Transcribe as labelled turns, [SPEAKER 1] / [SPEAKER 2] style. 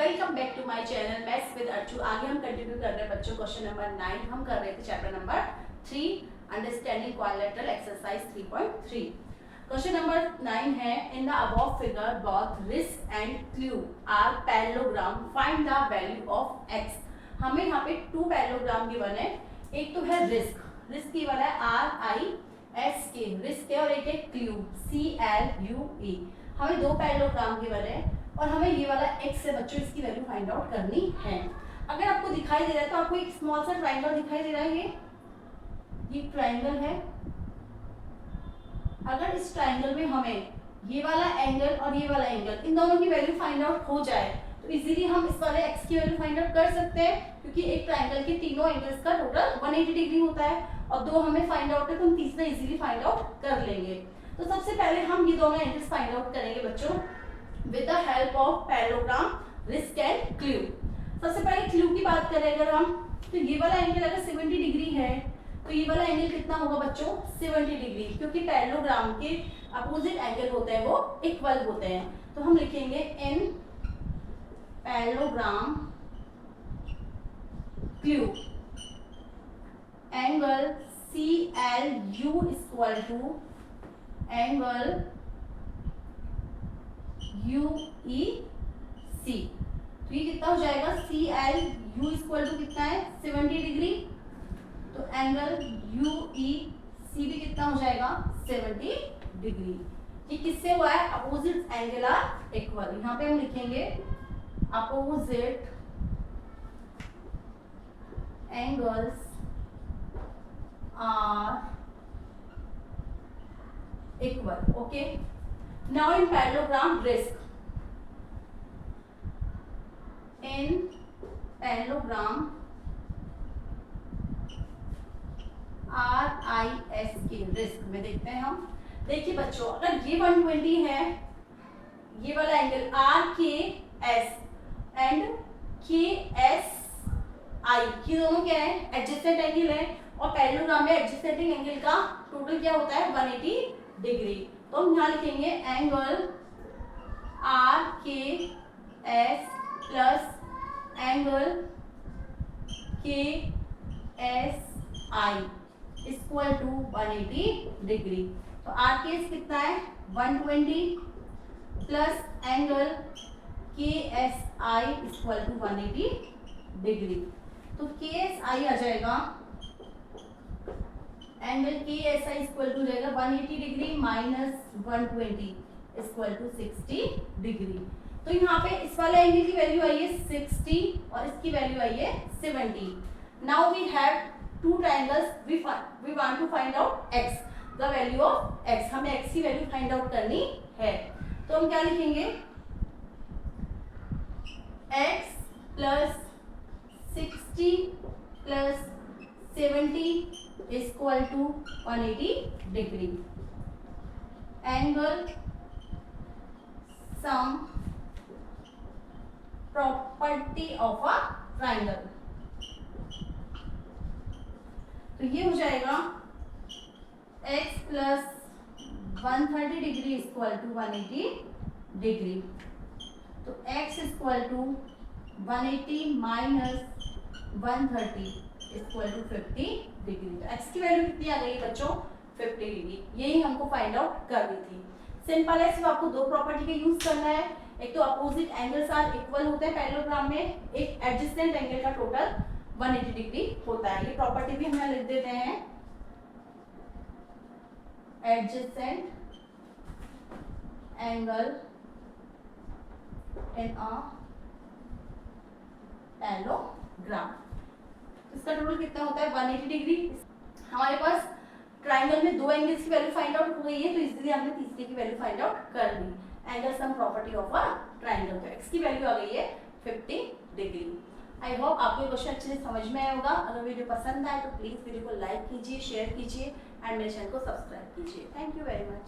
[SPEAKER 1] Welcome back to my channel maths with Archu. आगे हम continue कर रहे हैं बच्चों क्वेश्चन नंबर 9 हम कर रहे थे chapter number 3 understanding quadrilateral exercise 3.3। Question number 9 है in the above figure both risk and clue are parallelogram find the value of x। हमें यहाँ पे टू पैरेललोग्राम गिवन है। एक तो है रिस्क की वाला है RISK रिस्क है और एक है क्लू CLUE। हमें दो पैरेललोग्राम गिवन है और हमें ये वाला x है बच्चों, इसकी वैल्यू फाइंड आउट करनी है। अगर आपको दिखाई दे रहा है तो आपको एक स्मॉल सा ट्रायंगल दिखाई दे रहा है, ये ट्रायंगल है। अगर इस ट्रायंगल में हमें ये वाला एंगल और ये वाला एंगल इन दोनों की वैल्यू फाइंड आउट हो जाए तो इजीली हम इस वाले x की वैल्यू फाइंड आउट कर सकते हैं, क्योंकि एक ट्रायंगल के तीनों एंगल्स का टोटल 180 डिग्री होता है और दो हमें फाइंड आउट है तो हम तीसरा इजीली फाइंड आउट कर लेंगे। तो सबसे पहले हम ये दोनों एंगल्स फाइंड आउट करेंगे बच्चों with the help of parallelogram risk and clue। सबसे पहले क्लू की बात करें अगर हम, तो ये वाला एंगल अगर 70 डिग्री है तो ये वाला एंगल कितना होगा बच्चों 70 डिग्री, क्योंकि पैरेललोग्राम के अपोजिट एंगल होते हैं वो इक्वल होते हैं। तो हम लिखेंगे in parallelogram clue angle CLU equal to angle UEC। तो ये कितना हो जाएगा CLU इक्वल टू कितना है 70 डिग्री, तो एंगल UEC भी कितना हो जाएगा 70 डिग्री। ये किससे हुआ है अपोजिट एंगल आर इक्वल। यहाँ पे हम लिखेंगे opposite angles are equal. Okay, now in parallelogram risk, in parallelogram RISK risk में देखते हैं हम। देखिए बच्चों अगर ये 120 है, ये वाला एंगल RKS एंड KSI ये दोनों क्या है एडजेसेंट एंगल है और पैरेललोग्राम में एडजेसेंट एंगल का टोटल क्या होता है 180 डिग्री। तो हम यहाँ लिखेंगे angle RKS plus angle KSI equal to 180 degree. तो RKS कितना है 120 plus angle KSI equal to 180 degree. तो KSI आ जाएगा एंगल KSI इक्वल टू जाएगा 180 degree minus 120 equal to 60 degree. तो यहाँ पे इस वाले एंगल की वैल्यू आई है 60 और इसकी वैल्यू आई है 70। Now we have two triangles, we want to find out x, the value of x। हमें x की वैल्यू फाइंड आउट करनी है तो हम क्या लिखेंगे x plus 60 plus 70 equal to 180 degree. Angle sum property of a triangle, तो ये हो जाएगा x plus 130 degree equal to 180 degree. तो x equal to 180 minus 130 equal to 50 degree. तो x की वैल्यू कितनी आ गई बच्चों 50 डिग्री। यही हमको फाइंड आउट करनी थी। सिंपल है, सिर्फ आपको दो प्रॉपर्टी का यूज करना है। एक तो अपोजिट एंगल्स आर इक्वल होते हैं पैरेललोग्राम में, एक एडजेसेंट एंगल का टोटल 180 डिग्री होता है। ये प्रॉपर्टी भी हम लिख देते हैं adjacent angle in a parallelogram. इसका टोटल कितना होता है 180 डिग्री। हमारे पास ट्रायंगल में दो एंगल्स की वैल्यू फाइंड आउट हो गई है तो इसलिए हमने तीसरे की वैल्यू फाइंड आउट कर ली। Angle sum property of a triangle, तो x की वैल्यू आ गई है 50 डिग्री। आई होप आपको ये क्वेश्चन अच्छे से समझ में आया होगा। अगर वीडियो पसंद आए तो प्लीज वीडियो को लाइक कीजिए, शेयर कीजिए एंड मेरे चैनल को सब्सक्राइब कीजिए। Thank you very much.